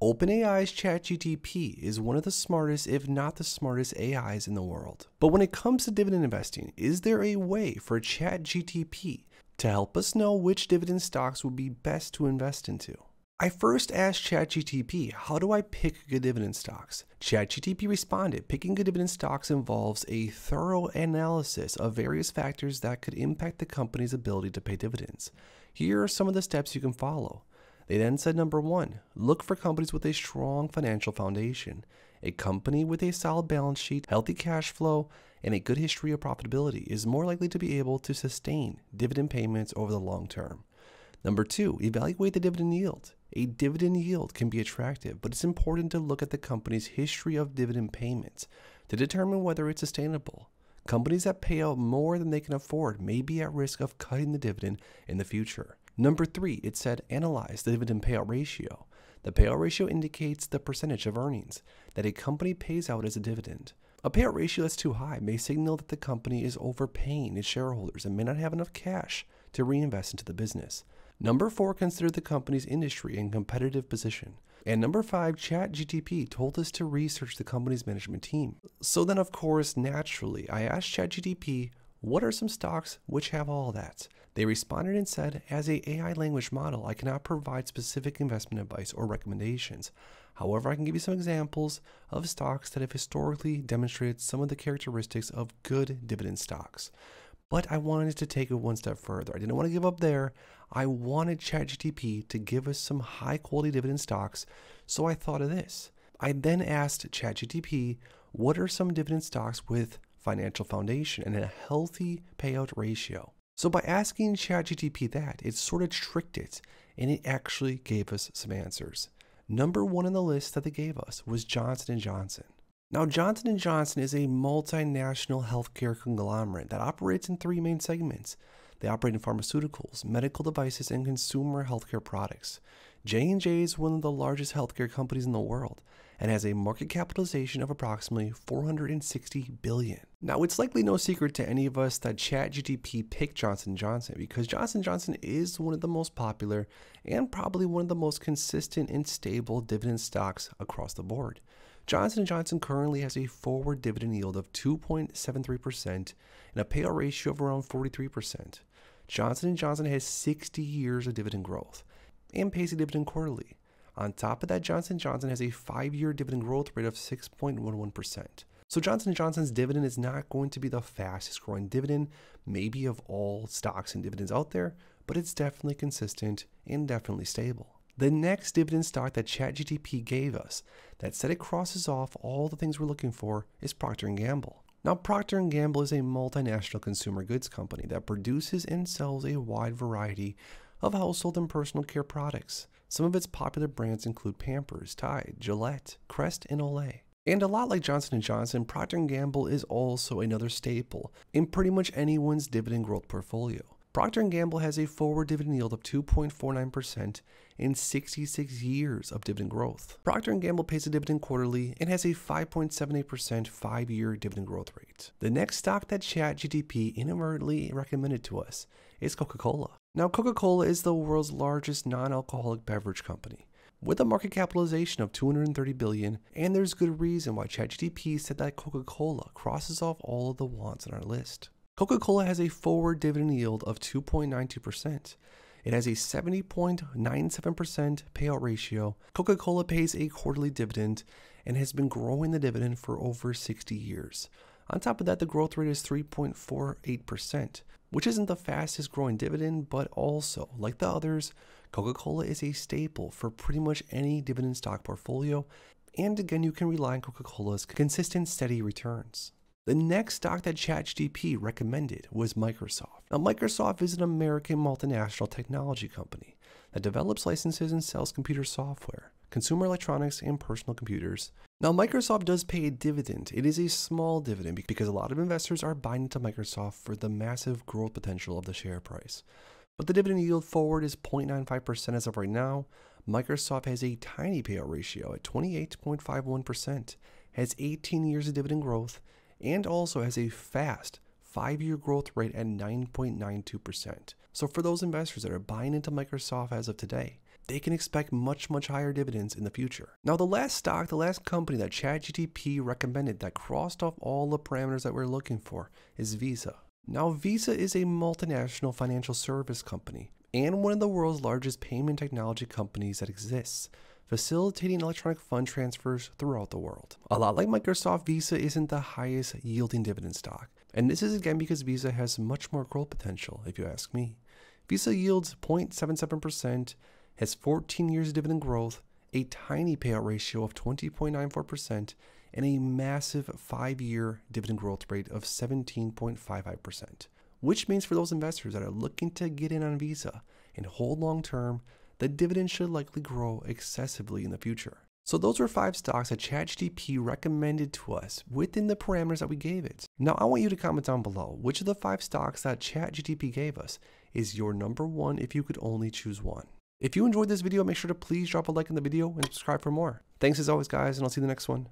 OpenAI's ChatGPT is one of the smartest, if not the smartest AIs in the world. But when it comes to dividend investing, is there a way for ChatGPT to help us know which dividend stocks would be best to invest into? I first asked ChatGPT, how do I pick good dividend stocks? ChatGPT responded, picking good dividend stocks involves a thorough analysis of various factors that could impact the company's ability to pay dividends. Here are some of the steps you can follow. They then said, number 1, look for companies with a strong financial foundation. A company with a solid balance sheet, healthy cash flow, and a good history of profitability is more likely to be able to sustain dividend payments over the long term. Number 2, evaluate the dividend yield. A dividend yield can be attractive, but it's important to look at the company's history of dividend payments to determine whether it's sustainable. Companies that pay out more than they can afford may be at risk of cutting the dividend in the future. Number 3, it said analyze the dividend payout ratio. The payout ratio indicates the percentage of earnings that a company pays out as a dividend. A payout ratio that's too high may signal that the company is overpaying its shareholders and may not have enough cash to reinvest into the business. Number 4, consider the company's industry and competitive position. And number 5, ChatGPT told us to research the company's management team. So then, of course, naturally, I asked ChatGPT, what are some stocks which have all that? They responded and said, as an AI language model, I cannot provide specific investment advice or recommendations. However, I can give you some examples of stocks that have historically demonstrated some of the characteristics of good dividend stocks. But I wanted to take it one step further. I didn't want to give up there. I wanted ChatGPT to give us some high quality dividend stocks. So I thought of this. I then asked ChatGPT, what are some dividend stocks with financial foundation and a healthy payout ratio? So by asking ChatGPT that, it sort of tricked it and it actually gave us some answers. Number 1 on the list that they gave us was Johnson & Johnson. Now, Johnson & Johnson is a multinational healthcare conglomerate that operates in 3 main segments. They operate in pharmaceuticals, medical devices, and consumer healthcare products. J&J is one of the largest healthcare companies in the world and has a market capitalization of approximately $460 billion. Now, it's likely no secret to any of us that ChatGPT picked Johnson & Johnson because Johnson & Johnson is one of the most popular and probably one of the most consistent and stable dividend stocks across the board. Johnson & Johnson currently has a forward dividend yield of 2.73% and a payout ratio of around 43%. Johnson & Johnson has 60 years of dividend growth and pays a dividend quarterly. On top of that, Johnson & Johnson has a 5-year dividend growth rate of 6.11%. So Johnson & Johnson's dividend is not going to be the fastest growing dividend, maybe of all stocks and dividends out there, but it's definitely consistent and definitely stable. The next dividend stock that ChatGPT gave us that said it crosses off all the things we're looking for is Procter & Gamble. Now, Procter & Gamble is a multinational consumer goods company that produces and sells a wide variety of household and personal care products. Some of its popular brands include Pampers, Tide, Gillette, Crest, and Olay. And a lot like Johnson & Johnson, Procter & Gamble is also another staple in pretty much anyone's dividend growth portfolio. Procter & Gamble has a forward dividend yield of 2.49% and 66 years of dividend growth. Procter & Gamble pays a dividend quarterly and has a 5.78% 5-year dividend growth rate. The next stock that ChatGPT inadvertently recommended to us is Coca-Cola. Now, Coca-Cola is the world's largest non-alcoholic beverage company with a market capitalization of $230 billion, and there's good reason why ChatGPT said that Coca-Cola crosses off all of the wants on our list. Coca-Cola has a forward dividend yield of 2.92%. It has a 70.97% payout ratio. Coca-Cola pays a quarterly dividend and has been growing the dividend for over 60 years. On top of that, the growth rate is 3.48%, which isn't the fastest growing dividend, but also, like the others, Coca-Cola is a staple for pretty much any dividend stock portfolio. And again, you can rely on Coca-Cola's consistent, steady returns. The next stock that ChatGPT recommended was Microsoft. Now, Microsoft is an American multinational technology company that develops, licenses, and sells computer software, consumer electronics, and personal computers. Now, Microsoft does pay a dividend. It is a small dividend because a lot of investors are buying into Microsoft for the massive growth potential of the share price. But the dividend yield forward is 0.95% as of right now. Microsoft has a tiny payout ratio at 28.51%, has 18 years of dividend growth, and also has a fast 5-year growth rate at 9.92%. So for those investors that are buying into Microsoft as of today, they can expect much higher dividends in the future. Now, the last company that ChatGPT recommended that crossed off all the parameters that we're looking for is Visa. Now, Visa is a multinational financial service company and one of the world's largest payment technology companies that exists, facilitating electronic fund transfers throughout the world. A lot like Microsoft, Visa isn't the highest yielding dividend stock. And this is again because Visa has much more growth potential, if you ask me. Visa yields 0.77%, has 14 years of dividend growth, a tiny payout ratio of 20.94%, and a massive 5-year dividend growth rate of 17.55%. Which means for those investors that are looking to get in on Visa and hold long term, the dividend should likely grow excessively in the future. So those were 5 stocks that ChatGPT recommended to us within the parameters that we gave it. Now I want you to comment down below which of the 5 stocks that ChatGPT gave us is your number 1 if you could only choose one. If you enjoyed this video, make sure to please drop a like in the video and subscribe for more. Thanks as always, guys, and I'll see you in the next one.